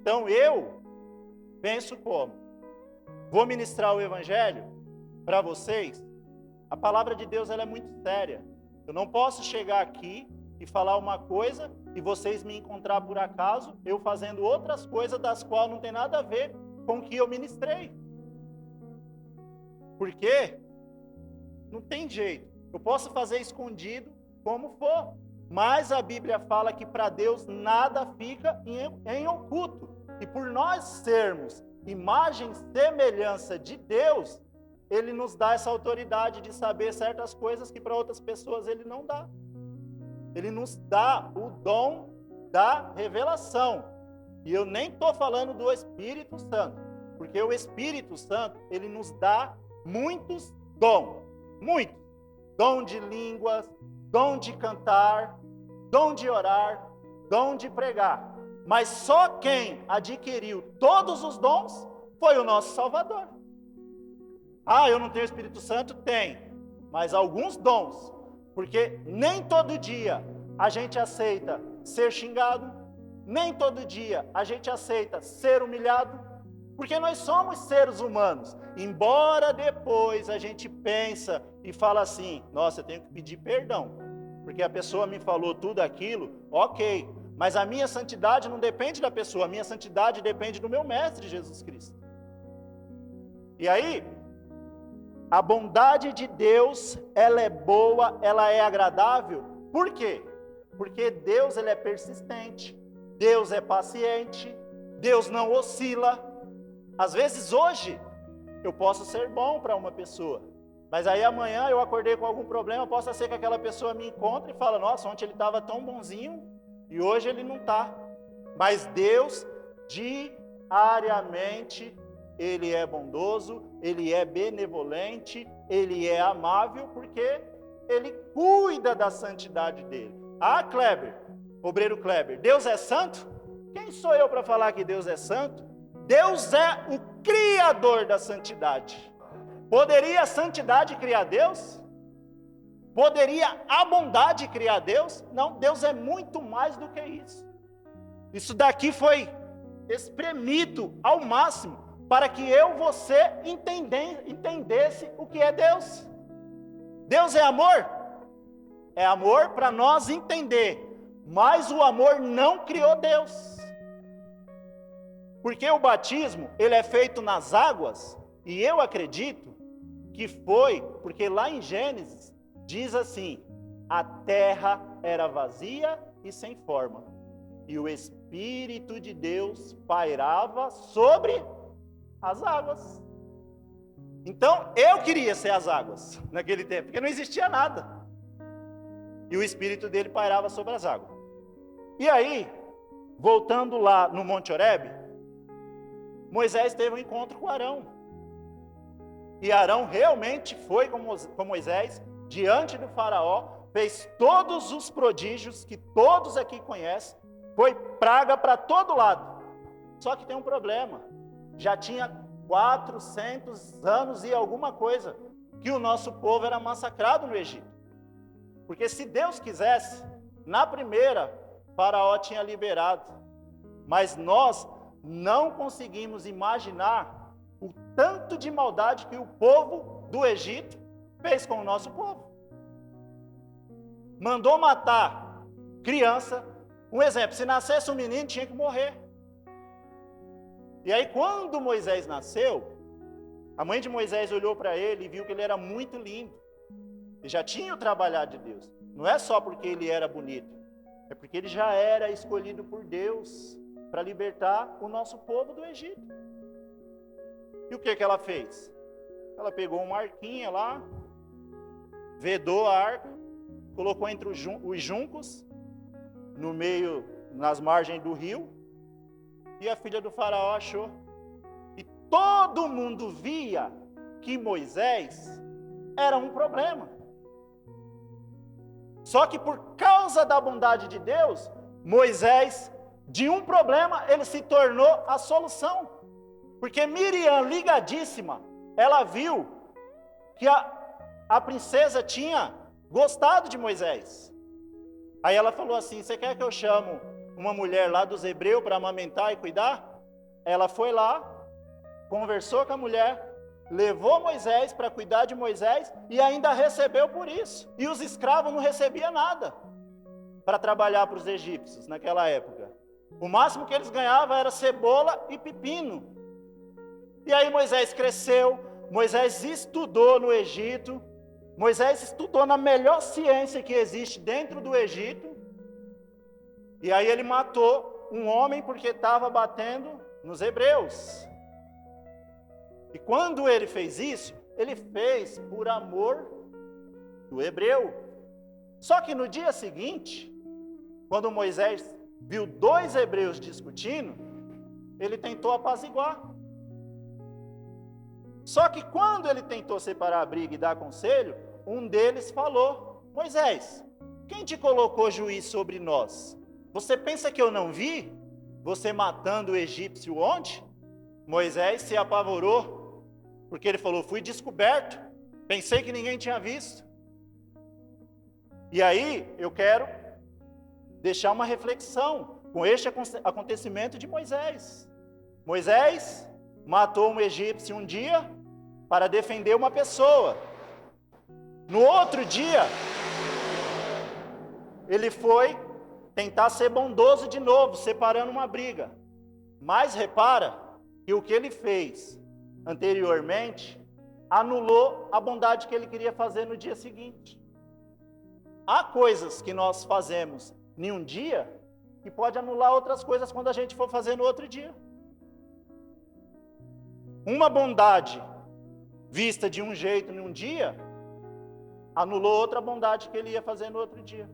Então eu penso como? Vou ministrar o evangelho para vocês. A palavra de Deus ela é muito séria. Eu não posso chegar aqui e falar uma coisa e vocês me encontrar por acaso, eu fazendo outras coisas das quais não tem nada a ver com o que eu ministrei. Por quê? Não tem jeito. Eu posso fazer escondido como for, mas a Bíblia fala que para Deus nada fica em oculto. E por nós sermos imagem e semelhança de Deus, Ele nos dá essa autoridade de saber certas coisas que para outras pessoas Ele não dá. Ele nos dá o dom da revelação. E eu nem estou falando do Espírito Santo, porque o Espírito Santo, ele nos dá muitos dons. Muitos. Dom de línguas, dom de cantar, dom de orar, dom de pregar. Mas só quem adquiriu todos os dons foi o nosso Salvador. Ah, eu não tenho Espírito Santo? Tem. Mas alguns dons. Porque nem todo dia a gente aceita ser xingado, nem todo dia a gente aceita ser humilhado, porque nós somos seres humanos. Embora depois a gente pensa e fala assim, nossa, eu tenho que pedir perdão, porque a pessoa me falou tudo aquilo, ok, mas a minha santidade não depende da pessoa, a minha santidade depende do meu mestre Jesus Cristo. E aí, a bondade de Deus, ela é boa, ela é agradável. Por quê? Porque Deus ele é persistente, Deus é paciente, Deus não oscila. Às vezes hoje, eu posso ser bom para uma pessoa, mas aí amanhã eu acordei com algum problema, possa ser que aquela pessoa me encontre e fala, nossa, ontem ele estava tão bonzinho e hoje ele não está. Mas Deus, diariamente, Ele é bondoso, Ele é benevolente, Ele é amável, porque Ele cuida da santidade dEle. Ah, Kleber, obreiro Kleber, Deus é santo? Quem sou eu para falar que Deus é santo? Deus é o criador da santidade. Poderia a santidade criar Deus? Poderia a bondade criar Deus? Não, Deus é muito mais do que isso. Isso daqui foi espremido ao máximo, para que você entendesse o que é Deus. Deus é amor? É amor para nós entender, mas o amor não criou Deus. Porque o batismo, ele é feito nas águas, e eu acredito que foi, porque lá em Gênesis, diz assim, a terra era vazia e sem forma, e o Espírito de Deus pairava sobre as águas. Então, eu queria ser as águas naquele tempo, porque não existia nada. E o Espírito dele pairava sobre as águas. E aí, voltando lá no Monte Horebe, Moisés teve um encontro com Arão. E Arão realmente foi com Moisés diante do faraó, fez todos os prodígios que todos aqui conhecem, foi praga para todo lado. Só que tem um problema. Já tinha 400 anos e alguma coisa que o nosso povo era massacrado no Egito. Porque se Deus quisesse, na primeira, Faraó tinha liberado. Mas nós não conseguimos imaginar o tanto de maldade que o povo do Egito fez com o nosso povo. Mandou matar criança. Um exemplo, se nascesse um menino, tinha que morrer. E aí, quando Moisés nasceu, a mãe de Moisés olhou para ele e viu que ele era muito lindo. Ele já tinha o trabalhar de Deus. Não é só porque ele era bonito, é porque ele já era escolhido por Deus para libertar o nosso povo do Egito. E o que ela fez? Ela pegou uma arquinha lá, vedou a arca, colocou entre os juncos, no meio, nas margens do rio, e a filha do faraó achou. E todo mundo via que Moisés era um problema. Só que por causa da bondade de Deus, Moisés, de um problema, ele se tornou a solução. Porque Miriam, ligadíssima, ela viu que a princesa tinha gostado de Moisés. Aí ela falou assim, você quer que eu chamo uma mulher lá dos hebreus para amamentar e cuidar? ela foi lá, conversou com a mulher, levou Moisés para cuidar de Moisés e ainda recebeu por isso. E os escravos não recebiam nada para trabalhar para os egípcios naquela época. O máximo que eles ganhavam era cebola e pepino. E aí Moisés cresceu, Moisés estudou no Egito, Moisés estudou na melhor ciência que existe dentro do Egito. E aí ele matou um homem porque estava batendo nos hebreus. E quando ele fez isso, ele fez por amor do hebreu. Só que no dia seguinte, quando Moisés viu 2 hebreus discutindo, ele tentou apaziguar. Só que quando ele tentou separar a briga e dar conselho, um deles falou: Moisés, quem te colocou juiz sobre nós? Você pensa que eu não vi você matando o egípcio ontem? Moisés se apavorou, porque ele falou: fui descoberto, pensei que ninguém tinha visto. E aí eu quero deixar uma reflexão com este acontecimento de Moisés. Moisés matou um egípcio um dia para defender uma pessoa. No outro dia, ele foi tentar ser bondoso de novo, separando uma briga. Mas repara que o que ele fez anteriormente anulou a bondade que ele queria fazer no dia seguinte. Há coisas que nós fazemos em um dia que pode anular outras coisas quando a gente for fazer no outro dia. Uma bondade vista de um jeito em um dia anulou outra bondade que ele ia fazer no outro dia.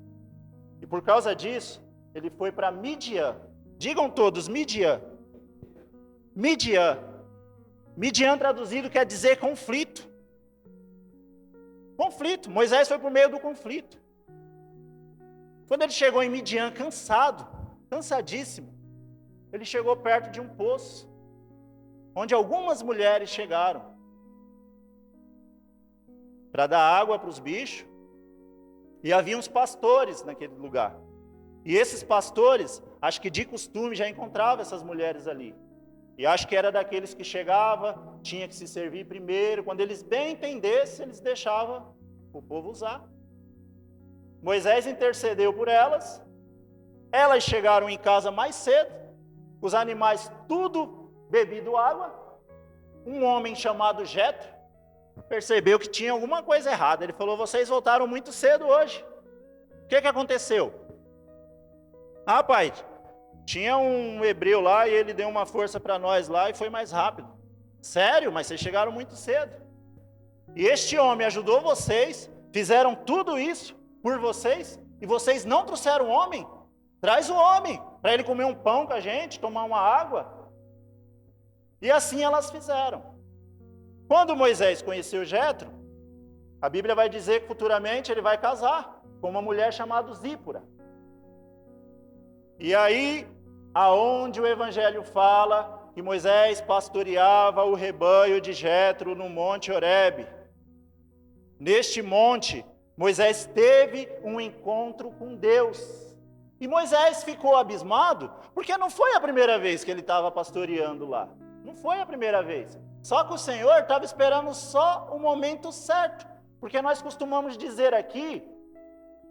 E por causa disso, ele foi para Midian. Digam todos, Midian. Midian. Midian traduzido quer dizer conflito. Conflito. Moisés foi por meio do conflito. Quando ele chegou em Midian cansado, cansadíssimo, ele chegou perto de um poço, onde algumas mulheres chegaram para dar água para os bichos, e havia uns pastores naquele lugar. E esses pastores, acho que de costume já encontravam essas mulheres ali. E acho que era daqueles que chegava, tinha que se servir primeiro, quando eles bem entendessem, eles deixavam o povo usar. Moisés intercedeu por elas, elas chegaram em casa mais cedo, os animais tudo bebido água. Um homem chamado Jetro percebeu que tinha alguma coisa errada. Ele falou: vocês voltaram muito cedo hoje. O que aconteceu? Ah, pai, tinha um hebreu lá e ele deu uma força para nós lá e foi mais rápido. Sério? Mas vocês chegaram muito cedo. E este homem ajudou vocês, fizeram tudo isso por vocês, e vocês não trouxeram o homem? Traz o homem, para ele comer um pão com a gente, tomar uma água. E assim elas fizeram. Quando Moisés conheceu Jetro, a Bíblia vai dizer que futuramente ele vai casar com uma mulher chamada Zípora. E aí, aonde o Evangelho fala que Moisés pastoreava o rebanho de Jetro no Monte Horebe. Neste monte, Moisés teve um encontro com Deus. E Moisés ficou abismado, porque não foi a primeira vez que ele estava pastoreando lá. Não foi a primeira vez. Só que o Senhor estava esperando só o momento certo. Porque nós costumamos dizer aqui,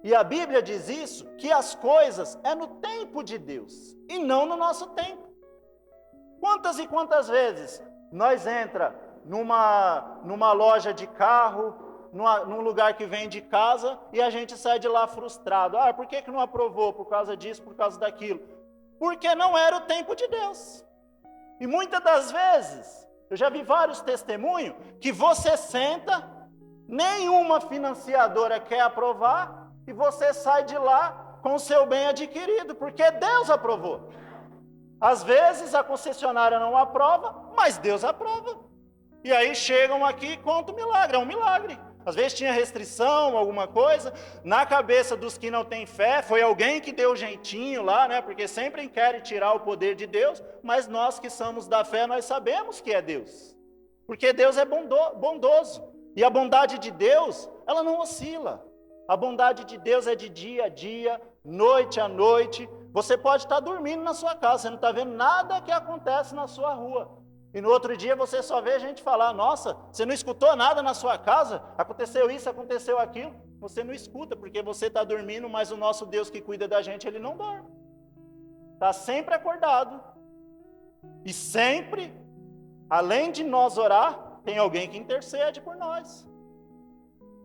e a Bíblia diz isso, que as coisas é no tempo de Deus, e não no nosso tempo. Quantas e quantas vezes nós entra numa loja de carro, num lugar que vende casa, e a gente sai de lá frustrado. Ah, por que não aprovou? Por causa disso, por causa daquilo. Porque não era o tempo de Deus. E muitas das vezes, eu já vi vários testemunhos, que você senta, nenhuma financiadora quer aprovar, e você sai de lá com o seu bem adquirido, porque Deus aprovou. Às vezes a concessionária não aprova, mas Deus aprova. E aí chegam aqui e contam o milagre, é um milagre. Às vezes tinha restrição, alguma coisa, na cabeça dos que não têm fé, foi alguém que deu jeitinho lá, né? Porque sempre querem tirar o poder de Deus, mas nós que somos da fé, nós sabemos que é Deus. Porque Deus é bondoso, e a bondade de Deus, ela não oscila. A bondade de Deus é de dia a dia, noite a noite. Você pode estar dormindo na sua casa, você não está vendo nada que acontece na sua rua. E no outro dia você só vê gente falar, nossa, você não escutou nada na sua casa? Aconteceu isso, aconteceu aquilo. Você não escuta, porque você está dormindo, mas o nosso Deus que cuida da gente, Ele não dorme. Está sempre acordado. E sempre, além de nós orar, tem alguém que intercede por nós.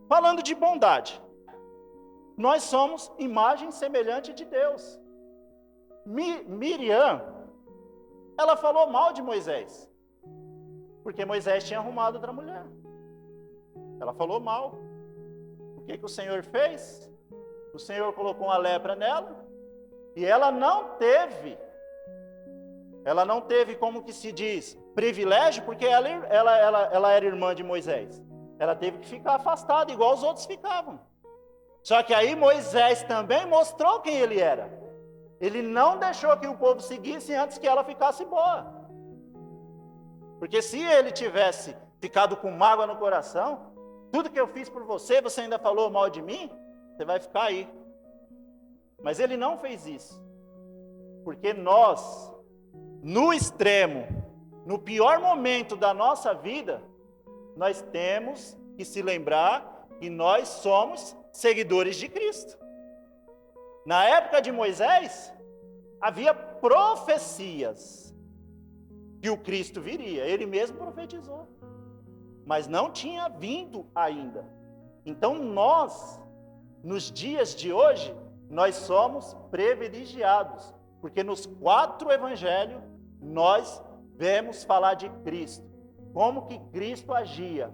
Falando de bondade, nós somos imagem e semelhante de Deus. Miriam, ela falou mal de Moisés, porque Moisés tinha arrumado outra mulher. Ela falou mal. O que o Senhor fez? O Senhor colocou uma lepra nela, e ela não teve, como que se diz, privilégio, porque ela era irmã de Moisés. Ela teve que ficar afastada, igual os outros ficavam. Só que aí Moisés também mostrou quem ele era. Ele não deixou que o povo seguisse antes que ela ficasse boa. Porque se ele tivesse ficado com mágoa no coração, tudo que eu fiz por você, você ainda falou mal de mim, você vai ficar aí. Mas ele não fez isso. Porque nós, no extremo, no pior momento da nossa vida, nós temos que se lembrar que nós somos seguidores de Cristo. Na época de Moisés, havia profecias que o Cristo viria. Ele mesmo profetizou. Mas não tinha vindo ainda. Então nós, nos dias de hoje, nós somos privilegiados. Porque nos 4 evangelhos, nós vemos falar de Cristo. Como que Cristo agia.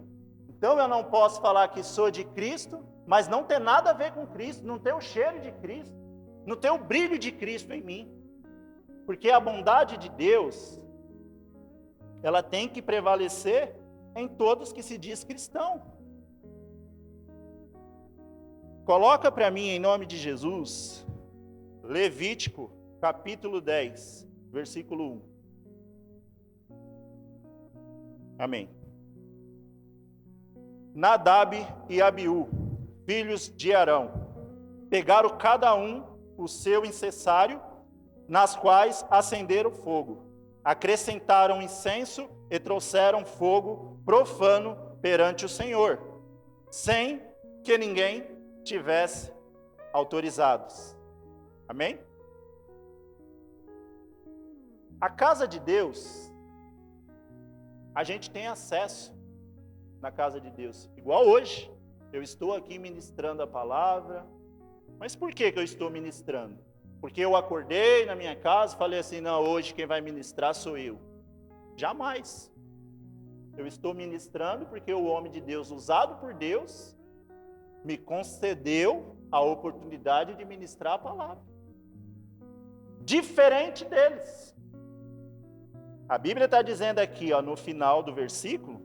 Então eu não posso falar que sou de Cristo, mas não ter nada a ver com Cristo, não ter o cheiro de Cristo, não ter o brilho de Cristo em mim. Porque a bondade de Deus, ela tem que prevalecer em todos que se diz cristão. Coloca para mim, em nome de Jesus, Levítico, capítulo 10, versículo 1. Amém. Nadab e Abiú, filhos de Arão, pegaram cada um o seu incensário, nas quais acenderam fogo, acrescentaram incenso e trouxeram fogo profano perante o Senhor, sem que ninguém tivesse autorizados. Amém? A casa de Deus, a gente tem acesso na casa de Deus, igual hoje. Eu estou aqui ministrando a palavra. Mas por que eu estou ministrando? Porque eu acordei na minha casa e falei assim, não, hoje quem vai ministrar sou eu. Jamais. Eu estou ministrando porque o homem de Deus, usado por Deus, me concedeu a oportunidade de ministrar a palavra. Diferente deles. A Bíblia está dizendo aqui, no final do versículo,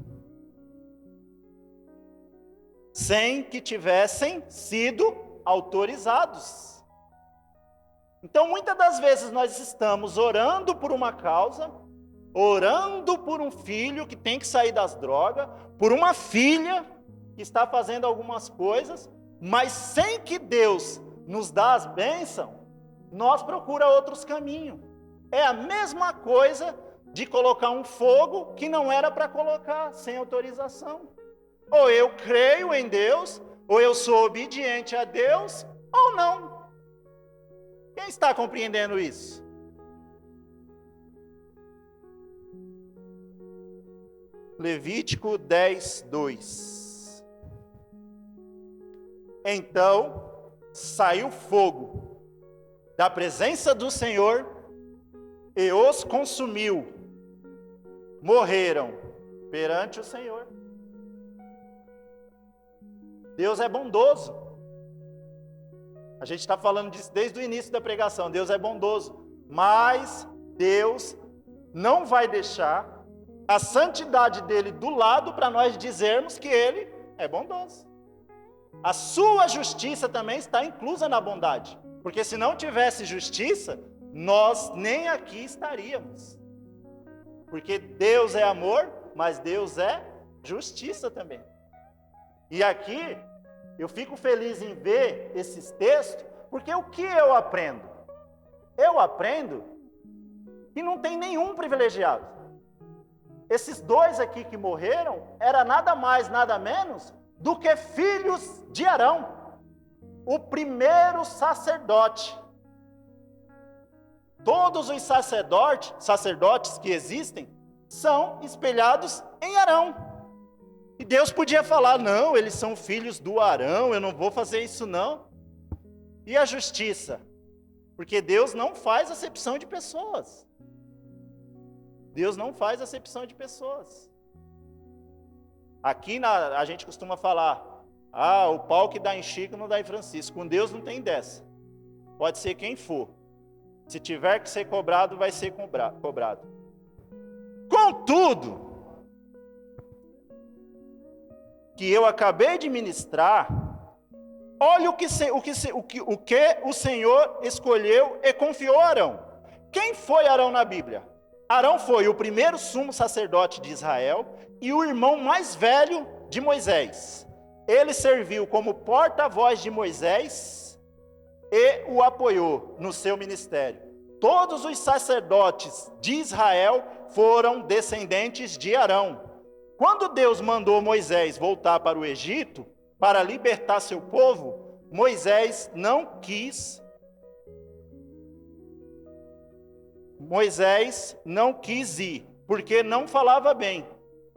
sem que tivessem sido autorizados. Então, muitas das vezes nós estamos orando por uma causa, orando por um filho que tem que sair das drogas, por uma filha que está fazendo algumas coisas, mas sem que Deus nos dá as bênçãos, nós procuramos outros caminhos. É a mesma coisa de colocar um fogo que não era para colocar, sem autorização. Ou eu creio em Deus, ou eu sou obediente a Deus, ou não. Quem está compreendendo isso? Levítico 10, 2. Então saiu fogo da presença do Senhor e os consumiu. Morreram perante o Senhor. Deus é bondoso. A gente está falando disso desde o início da pregação. Deus é bondoso. Mas Deus não vai deixar a santidade dele do lado para nós dizermos que ele é bondoso. A sua justiça também está inclusa na bondade. Porque se não tivesse justiça, nós nem aqui estaríamos. Porque Deus é amor, mas Deus é justiça também. E aqui, eu fico feliz em ver esses textos, Porque o que eu aprendo? Eu aprendo que não tem nenhum privilegiado. Esses dois aqui que morreram, era nada mais, nada menos do que filhos de Arão, o primeiro sacerdote. Todos os sacerdotes que existem são espelhados em Arão. E Deus podia falar, não, eles são filhos do Arão, eu não vou fazer isso não. E a justiça? Porque Deus não faz acepção de pessoas. Deus não faz acepção de pessoas. Aqui a gente costuma falar, o pau que dá em Chico não dá em Francisco. Com Deus não tem dessa. Pode ser quem for. Se tiver que ser cobrado, vai ser cobrado. Contudo, que eu acabei de ministrar, olha o que o Senhor escolheu e confiou a Arão. Quem foi Arão na Bíblia? Arão foi o primeiro sumo sacerdote de Israel e o irmão mais velho de Moisés. Ele serviu como porta-voz de Moisés e o apoiou no seu ministério. Todos os sacerdotes de Israel foram descendentes de Arão. Quando Deus mandou Moisés voltar para o Egito, para libertar seu povo, Moisés não quis ir, porque não falava bem.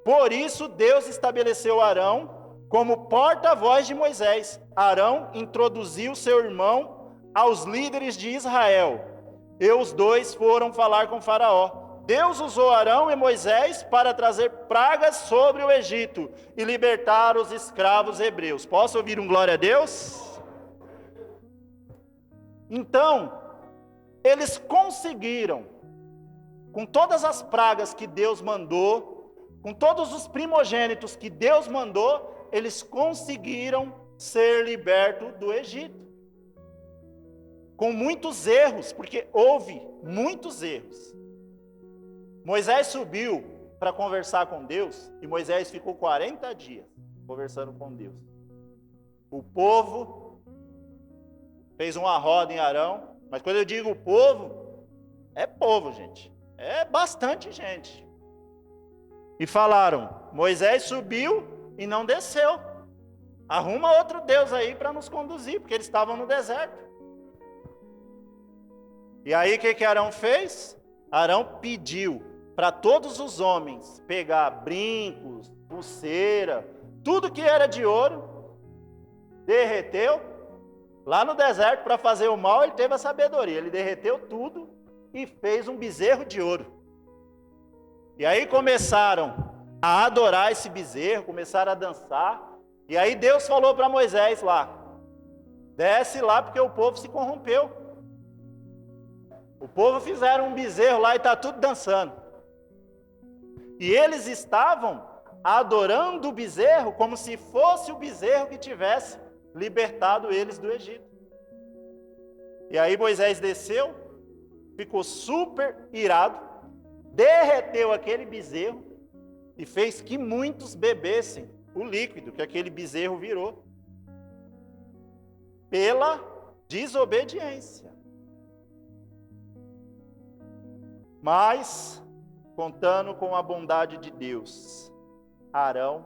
Por isso, Deus estabeleceu Arão como porta-voz de Moisés. Arão introduziu seu irmão aos líderes de Israel. E os dois foram falar com Faraó. Deus usou Arão e Moisés para trazer pragas sobre o Egito e libertar os escravos hebreus. Posso ouvir um glória a Deus? Então, eles conseguiram, com todas as pragas que Deus mandou, com todos os primogênitos que Deus mandou, eles conseguiram ser libertos do Egito. Com muitos erros, porque houve muitos erros. Moisés subiu para conversar com Deus, e Moisés ficou 40 dias conversando com Deus. O povo fez uma roda em Arão, mas quando eu digo povo, é povo, gente. É bastante gente. E falaram, Moisés subiu e não desceu. Arruma outro Deus aí para nos conduzir, porque eles estavam no deserto. E aí o que Arão fez? Arão pediu para todos os homens pegar brincos, pulseira, tudo que era de ouro, derreteu. Lá no deserto, para fazer o mal, ele teve a sabedoria. Ele derreteu tudo e fez um bezerro de ouro. E aí começaram a adorar esse bezerro, começaram a dançar. E aí Deus falou para Moisés lá, desce lá porque o povo se corrompeu. O povo fizeram um bezerro lá e está tudo dançando. E eles estavam adorando o bezerro como se fosse o bezerro que tivesse libertado eles do Egito. E aí Moisés desceu, ficou super irado, derreteu aquele bezerro e fez que muitos bebessem o líquido que aquele bezerro virou. Pela desobediência. Mas, contando com a bondade de Deus, Arão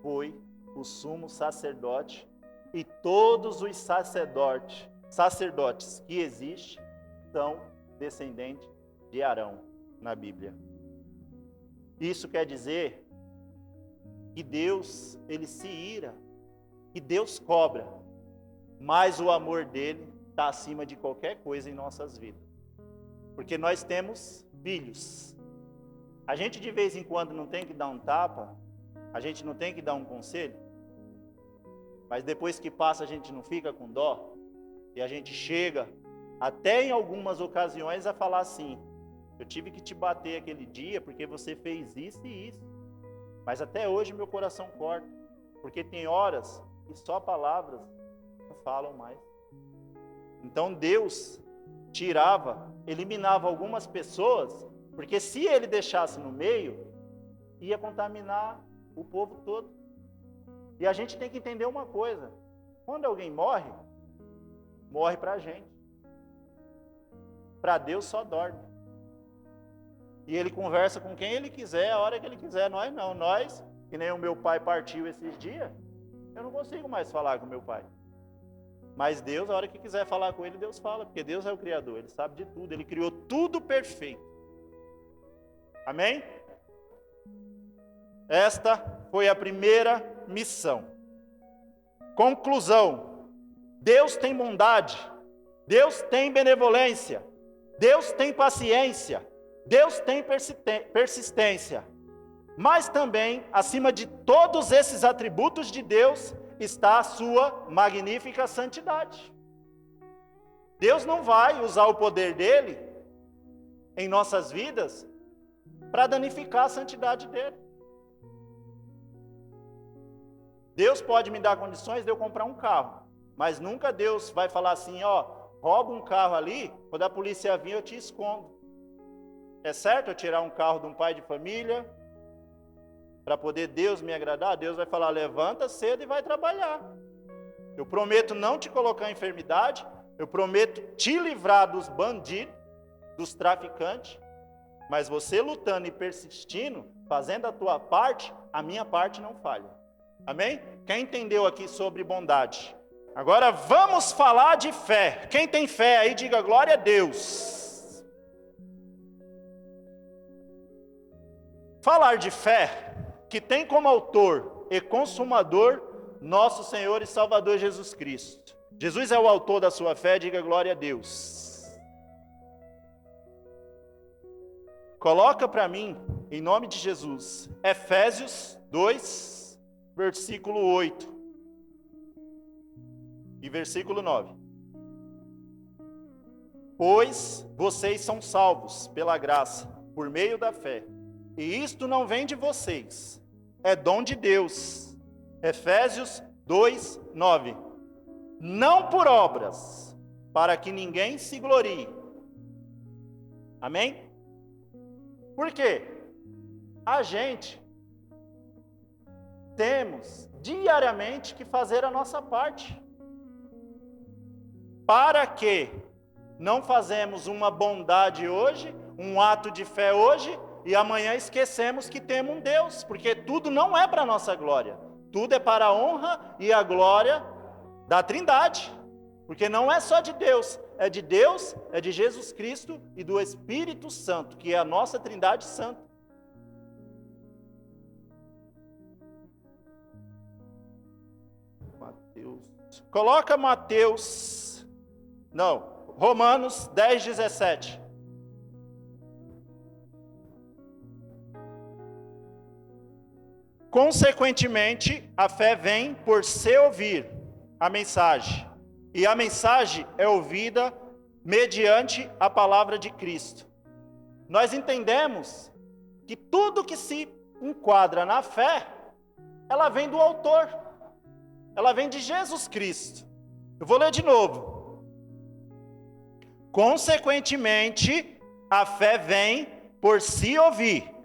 foi o sumo sacerdote e todos os sacerdotes que existem são descendentes de Arão na Bíblia. Isso quer dizer que Deus, ele se ira, que Deus cobra, mas o amor dele está acima de qualquer coisa em nossas vidas. Porque nós temos filhos. A gente de vez em quando não tem que dar um tapa, a gente não tem que dar um conselho, mas depois que passa a gente não fica com dó, e a gente chega, até em algumas ocasiões, a falar assim, eu tive que te bater aquele dia porque você fez isso e isso, mas até hoje meu coração corta, porque tem horas que só palavras não falam mais. Então Deus eliminava algumas pessoas, porque se ele deixasse no meio, ia contaminar o povo todo. E a gente tem que entender uma coisa, quando alguém morre, morre para a gente. Para Deus só dorme. E Ele conversa com quem Ele quiser, a hora que Ele quiser. Nós não, nós, que nem o meu pai partiu esses dias, eu não consigo mais falar com meu pai. Mas Deus, a hora que quiser falar com Ele, Deus fala, porque Deus é o Criador, Ele sabe de tudo, Ele criou tudo perfeito. Amém? Esta foi a primeira missão. Conclusão: Deus tem bondade, Deus tem benevolência, Deus tem paciência, Deus tem persistência. Mas também, acima de todos esses atributos de Deus, está a sua magnífica santidade. Deus não vai usar o poder dele em nossas vidas para danificar a santidade dele. Deus pode me dar condições de eu comprar um carro, mas nunca Deus vai falar assim, rouba um carro ali, quando a polícia vir eu te escondo. É certo eu tirar um carro de um pai de família, para poder Deus me agradar? Deus vai falar, levanta cedo e vai trabalhar. Eu prometo não te colocar em enfermidade, eu prometo te livrar dos bandidos, dos traficantes, mas você lutando e persistindo, fazendo a tua parte, a minha parte não falha. Amém? Quem entendeu aqui sobre bondade? Agora vamos falar de fé. Quem tem fé aí, diga glória a Deus. Falar de fé, que tem como autor e consumador nosso Senhor e Salvador Jesus Cristo. Jesus é o autor da sua fé, diga glória a Deus. Coloca para mim, em nome de Jesus, Efésios 2, versículo 8 e versículo 9. Pois vocês são salvos pela graça, por meio da fé. E isto não vem de vocês, é dom de Deus. Efésios 2, 9. Não por obras, para que ninguém se glorie. Amém? Por quê? A gente temos diariamente que fazer a nossa parte. Para que não fazemos uma bondade hoje, um ato de fé hoje, e amanhã esquecemos que temos um Deus, porque tudo não é para a nossa glória, tudo é para a honra e a glória da Trindade, porque não é só de Deus, é de Jesus Cristo e do Espírito Santo, que é a nossa Trindade Santa. Coloca Romanos 10, 17. Consequentemente, a fé vem por se ouvir a mensagem, e a mensagem é ouvida mediante a palavra de Cristo. Nós entendemos que tudo que se enquadra na fé, ela vem do autor, ela vem de Jesus Cristo. Eu vou ler de novo. Consequentemente, a fé vem por se ouvir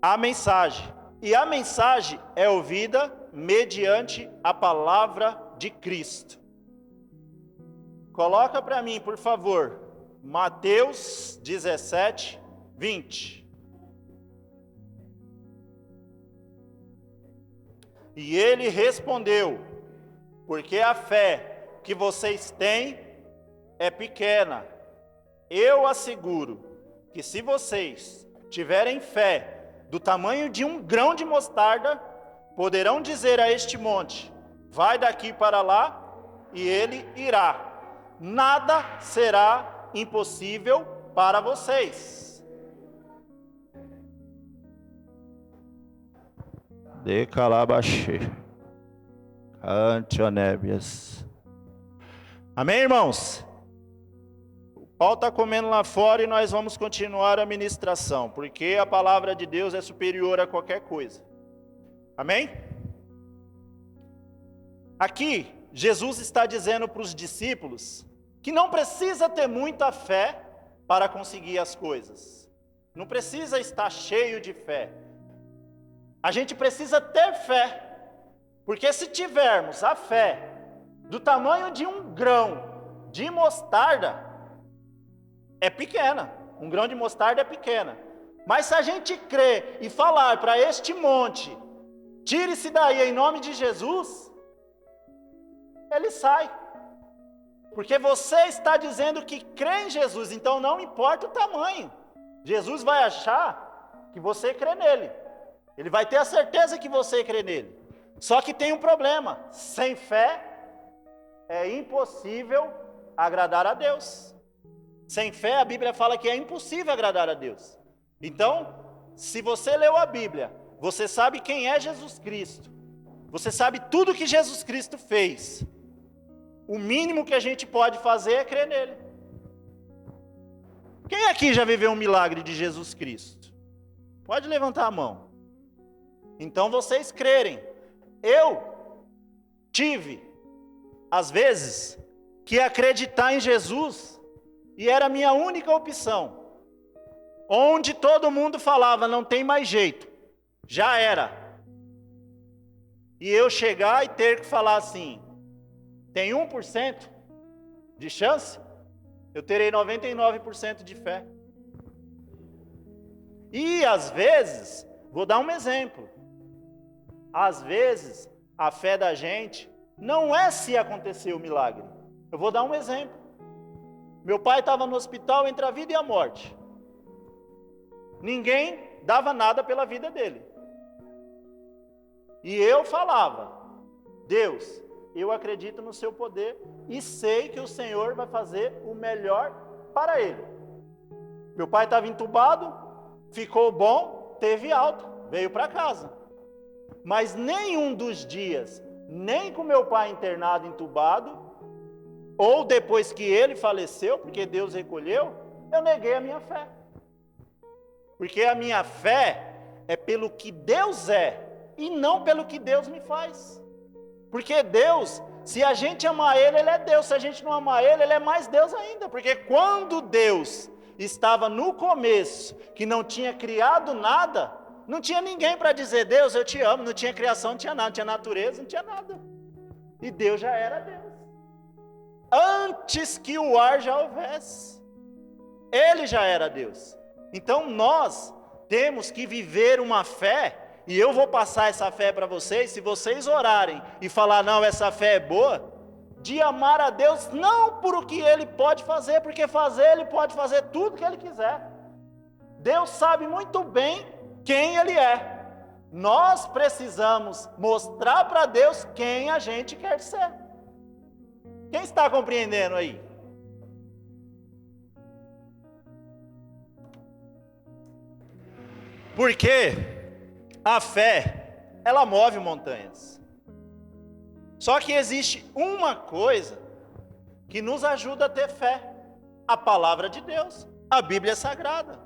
a mensagem, e a mensagem é ouvida mediante a palavra de Cristo. Coloca para mim, por favor, Mateus 17, 20. E ele respondeu: porque a fé que vocês têm é pequena. Eu asseguro que se vocês tiverem fé do tamanho de um grão de mostarda, poderão dizer a este monte, vai daqui para lá, e ele irá. Nada será impossível para vocês. De calabaxê. Antionébias. Amém, irmãos? O pau está comendo lá fora e nós vamos continuar a ministração, porque a palavra de Deus é superior a qualquer coisa. Amém? Aqui, Jesus está dizendo para os discípulos que não precisa ter muita fé para conseguir as coisas. Não precisa estar cheio de fé. A gente precisa ter fé. Porque se tivermos a fé do tamanho de um grão de mostarda, é pequena. Um grão de mostarda é pequena. Mas se a gente crer e falar para este monte, tire-se daí em nome de Jesus, ele sai. Porque você está dizendo que crê em Jesus, então não importa o tamanho. Jesus vai achar que você crê nele. Ele vai ter a certeza que você crê nele. Só que tem um problema. Sem fé, é impossível agradar a Deus. Sem fé, a Bíblia fala que é impossível agradar a Deus. Então, se você leu a Bíblia, você sabe quem é Jesus Cristo. Você sabe tudo que Jesus Cristo fez. O mínimo que a gente pode fazer é crer nele. Quem aqui já viveu um milagre de Jesus Cristo? Pode levantar a mão. Então vocês crerem. Eu tive, às vezes, que acreditar em Jesus e era a minha única opção. Onde todo mundo falava, não tem mais jeito, já era. E eu chegar e ter que falar assim, tem 1% de chance? Eu terei 99% de fé. E às vezes, vou dar um exemplo. Às vezes, a fé da gente não é se acontecer o milagre. Eu vou dar um exemplo. Meu pai estava no hospital entre a vida e a morte. Ninguém dava nada pela vida dele. E eu falava, Deus, eu acredito no seu poder e sei que o Senhor vai fazer o melhor para ele. Meu pai estava entubado, ficou bom, teve alta, veio para casa. Mas nenhum dos dias, nem com meu pai internado, entubado, ou depois que ele faleceu, porque Deus recolheu, eu neguei a minha fé. Porque a minha fé é pelo que Deus é, e não pelo que Deus me faz. Porque Deus, se a gente amar Ele, Ele é Deus. Se a gente não amar Ele, Ele é mais Deus ainda. Porque quando Deus estava no começo, que não tinha criado nada, não tinha ninguém para dizer, Deus, eu te amo. Não tinha criação, não tinha nada, não tinha natureza, não tinha nada. E Deus já era Deus. Antes que o ar já houvesse, Ele já era Deus. Então nós temos que viver uma fé, e eu vou passar essa fé para vocês, se vocês orarem e falar, não, essa fé é boa, de amar a Deus, não por o que Ele pode fazer, porque Ele pode fazer tudo que Ele quiser. Deus sabe muito bem quem Ele é. Nós precisamos mostrar para Deus quem a gente quer ser. Quem está compreendendo aí? Porque a fé, ela move montanhas. Só que existe uma coisa que nos ajuda a ter fé: a palavra de Deus, a Bíblia Sagrada.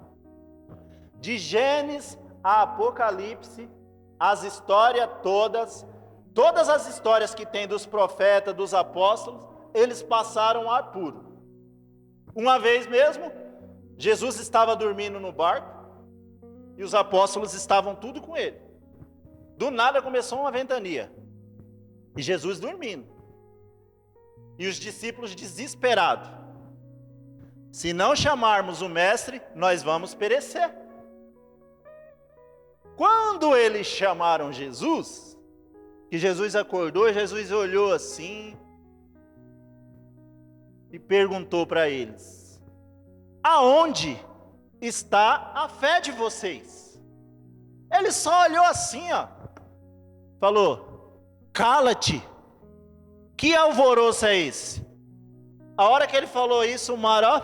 De Gênesis a Apocalipse, as histórias todas as histórias que tem dos profetas, dos apóstolos, eles passaram ar puro. Uma vez mesmo, Jesus estava dormindo no barco, e os apóstolos estavam tudo com ele. Do nada começou uma ventania. E Jesus dormindo. E os discípulos desesperados. Se não chamarmos o mestre, nós vamos perecer. Quando eles chamaram Jesus, que Jesus acordou, Jesus olhou assim e perguntou para eles: aonde está a fé de vocês? Ele só olhou assim, ó, falou: cala-te, que alvoroço é esse? A hora que ele falou isso, o mar, ó,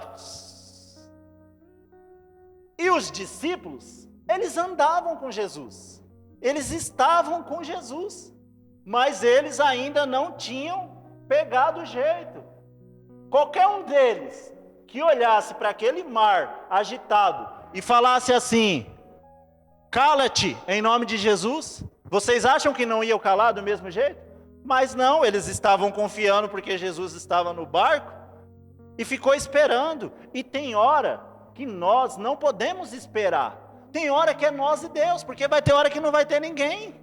e os discípulos, eles andavam com Jesus, eles estavam com Jesus, mas eles ainda não tinham pegado o jeito. Qualquer um deles que olhasse para aquele mar agitado e falasse assim: cala-te, em nome de Jesus, vocês acham que não iam calar do mesmo jeito? Mas não, eles estavam confiando porque Jesus estava no barco e ficou esperando. E tem hora que nós não podemos esperar. Tem hora que é nós e Deus, porque vai ter hora que não vai ter ninguém.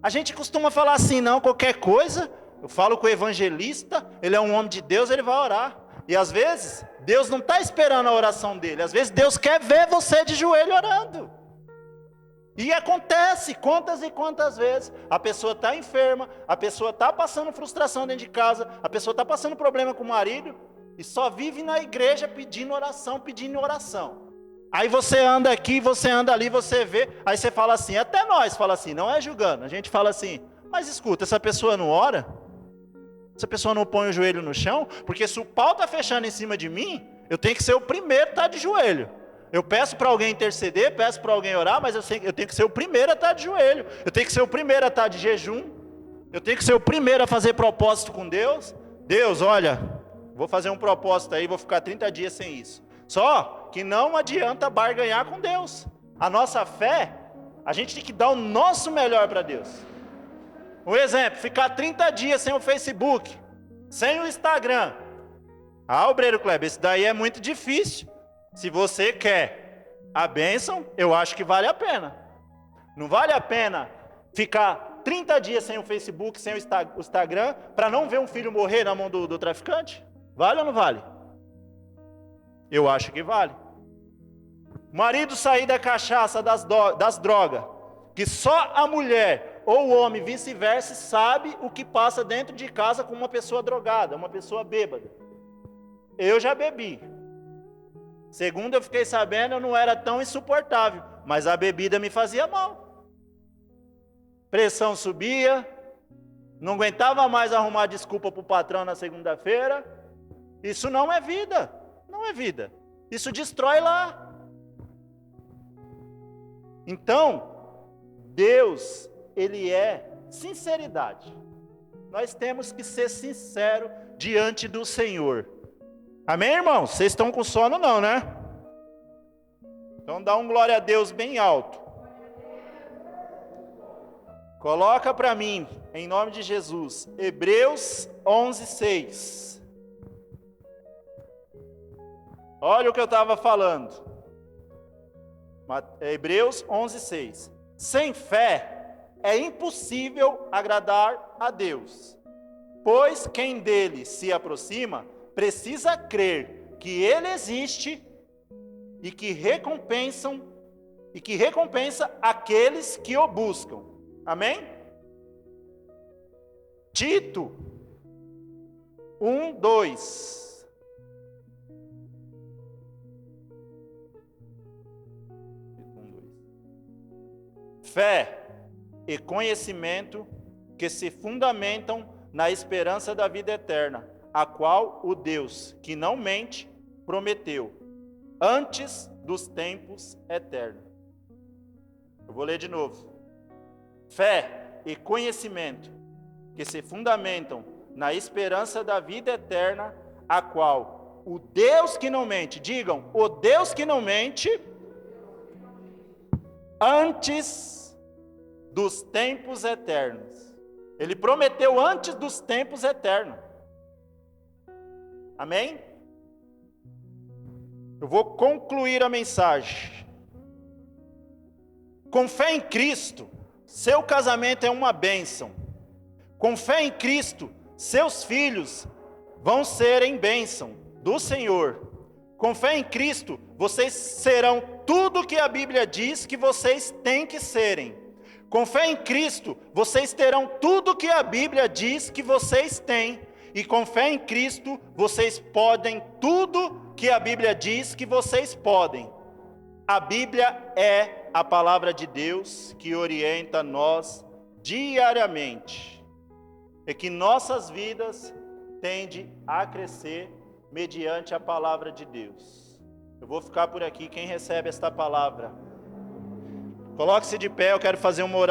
A gente costuma falar assim, não, qualquer coisa, eu falo com o evangelista, ele é um homem de Deus, ele vai orar. E às vezes, Deus não está esperando a oração dele, às vezes Deus quer ver você de joelho orando. E acontece, quantas e quantas vezes, a pessoa está enferma, a pessoa está passando frustração dentro de casa, a pessoa está passando problema com o marido, e só vive na igreja pedindo oração. Aí você anda aqui, você anda ali, você vê, aí você fala assim, até nós fala assim, não é julgando, a gente fala assim, mas escuta, essa pessoa não ora? Essa pessoa não põe o joelho no chão? Porque se o pau está fechando em cima de mim, eu tenho que ser o primeiro a estar de joelho. Eu peço para alguém interceder, peço para alguém orar, mas eu tenho que ser o primeiro a estar de joelho. Eu tenho que ser o primeiro a estar de jejum. Eu tenho que ser o primeiro a fazer propósito com Deus. Deus, olha, vou fazer um propósito aí, vou ficar 30 dias sem isso. Só que não adianta barganhar com Deus. A nossa fé, a gente tem que dar o nosso melhor para Deus. Um exemplo, ficar 30 dias sem o Facebook, sem o Instagram. Ah, obreiro Kleber, isso daí é muito difícil. Se você quer a bênção, eu acho que vale a pena. Não vale a pena ficar 30 dias sem o Facebook, sem o Instagram, para não ver um filho morrer na mão do traficante? Vale ou não vale? Eu acho que vale. Marido sair da cachaça, das drogas, que só a mulher ou o homem, vice-versa, sabe o que passa dentro de casa com uma pessoa drogada, uma pessoa bêbada. Eu já bebi. Segundo eu fiquei sabendo, eu não era tão insuportável, mas a bebida me fazia mal. Pressão subia, não aguentava mais arrumar desculpa para o patrão na segunda-feira. Isso não é vida, não é vida. Isso destrói lá. Então, Deus, Ele é sinceridade. Nós temos que ser sinceros diante do Senhor. Amém, irmãos? Vocês estão com sono não, né? Então dá um glória a Deus bem alto. Coloca para mim, em nome de Jesus, Hebreus 11:6. Olha o que eu estava falando. Hebreus 11:6. Sem fé é impossível agradar a Deus, pois quem dele se aproxima precisa crer que Ele existe e que recompensa aqueles que o buscam. Amém? Tito 1:2. Fé e conhecimento que se fundamentam na esperança da vida eterna, a qual o Deus, que não mente, prometeu, antes dos tempos eternos. Eu vou ler de novo. Fé e conhecimento, que se fundamentam na esperança da vida eterna, a qual o Deus que não mente, digam, o Deus que não mente, antes dos tempos eternos. Ele prometeu antes dos tempos eternos. Amém? Eu vou concluir a mensagem. Com fé em Cristo, seu casamento é uma bênção. Com fé em Cristo, seus filhos vão serem bênção do Senhor. Com fé em Cristo, vocês serão tudo que a Bíblia diz que vocês têm que serem. Com fé em Cristo, vocês terão tudo que a Bíblia diz que vocês têm. E com fé em Cristo, vocês podem tudo que a Bíblia diz que vocês podem. A Bíblia é a palavra de Deus que orienta nós diariamente. E que nossas vidas tendem a crescer mediante a palavra de Deus. Eu vou ficar por aqui. Quem recebe esta palavra? Coloque-se de pé, eu quero fazer uma oração.